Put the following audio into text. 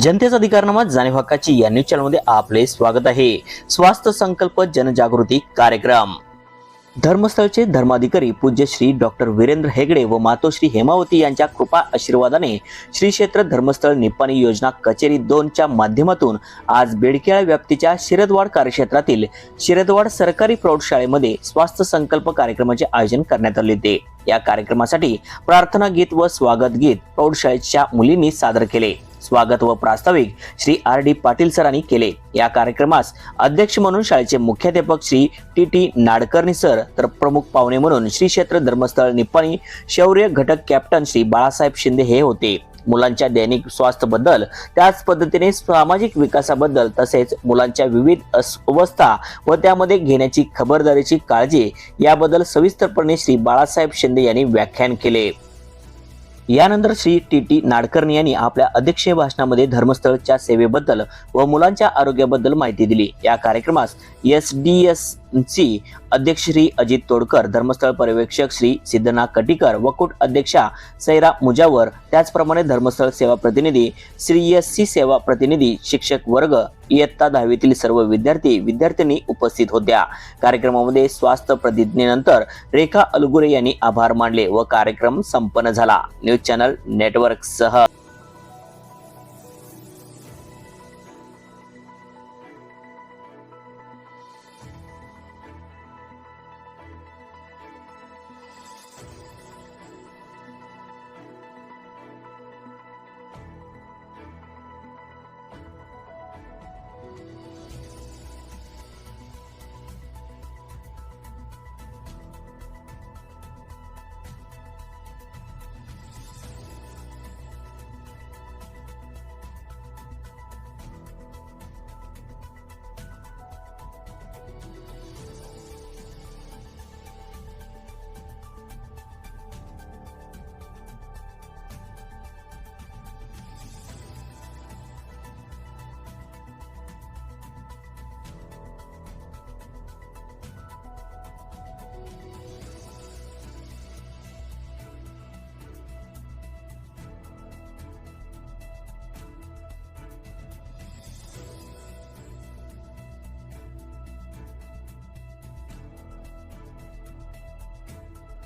जनतेचा अधिकारनामा जाणीव हक्काची या न्यूज चॅनलमध्ये आपले स्वागत आहे। स्वास्थ्य संकल्प जनजागृती कार्यक्रम। धर्मस्थळचे धर्माधिकारी पूज्य श्री डॉक्टर वीरेंद्र हेगडे व मातोश्री हेमावती यांच्या कृपा आशीर्वादाने श्री क्षेत्र धर्मस्थळ निप्पाणी योजना कचेरी 2 च्या माध्यमातून आज बेडकेळा व्याप्तीच्या शिरदवाड कार्यक्षेत्रातील शिरदवाड सरकारी प्रौढशाळेमध्ये स्वास्थ्य संकल्प कार्यक्रमाचे आयोजन करण्यात आले होते। या कार्यक्रमासाठी प्रार्थना गीत व स्वागत गीत प्रौढशाळेच्या मुलींनी सादर केले। स्वागत व प्रास्ताविक श्री RD पाटील सरांनी केले। या कार्यक्रमास अध्यक्ष म्हणून शाळेचे मुख्याध्यापक श्री TT नाडकर्णी सर तर प्रमुख पाहुणे म्हणून श्री क्षेत्र धर्मस्थळ निप्पाणी शौर्य घटक कॅप्टन श्री बाळासाहेब शिंदे हे होते। मुलांच्या दैनिक स्वास्थ्य बद्दल त्याच पद्धतीने सामाजिक विकासाबद्दल तसेच मुलांच्या विविध अवस्था व त्यामध्ये घेण्याची खबरदारीची काळजी याबद्दल सविस्तरपणे श्री बाळासाहेब शिंदे यांनी व्याख्यान केले। यानंतर श्री TT नाडकर्णी यांनी आपल्या अध्यक्षीय भाषणामध्ये धर्मस्थळच्या सेवेबद्दल व मुलांच्या आरोग्याबद्दल माहिती दिली। या कार्यक्रमास SDSC अध्यक्ष श्री अजित तोडकर, धर्मस्थळ पर्यवेक्षक श्री सिद्धनाथ कटीकर, वकुट अध्यक्षा सैरा मुजावर, त्याचप्रमाणे धर्मस्थळ सेवा प्रतिनिधी श्री SC सेवा प्रतिनिधी, शिक्षक वर्ग, इयत्ता 10वीतील सर्व विद्यार्थी उपस्थित होत्या। कार्यक्रमामध्ये स्वास्थ्य प्रतिज्ञेनंतर रेखा अलगुरे यांनी आभार मानले व कार्यक्रम संपन्न झाला। न्यूज चॅनल नेटवर्क सह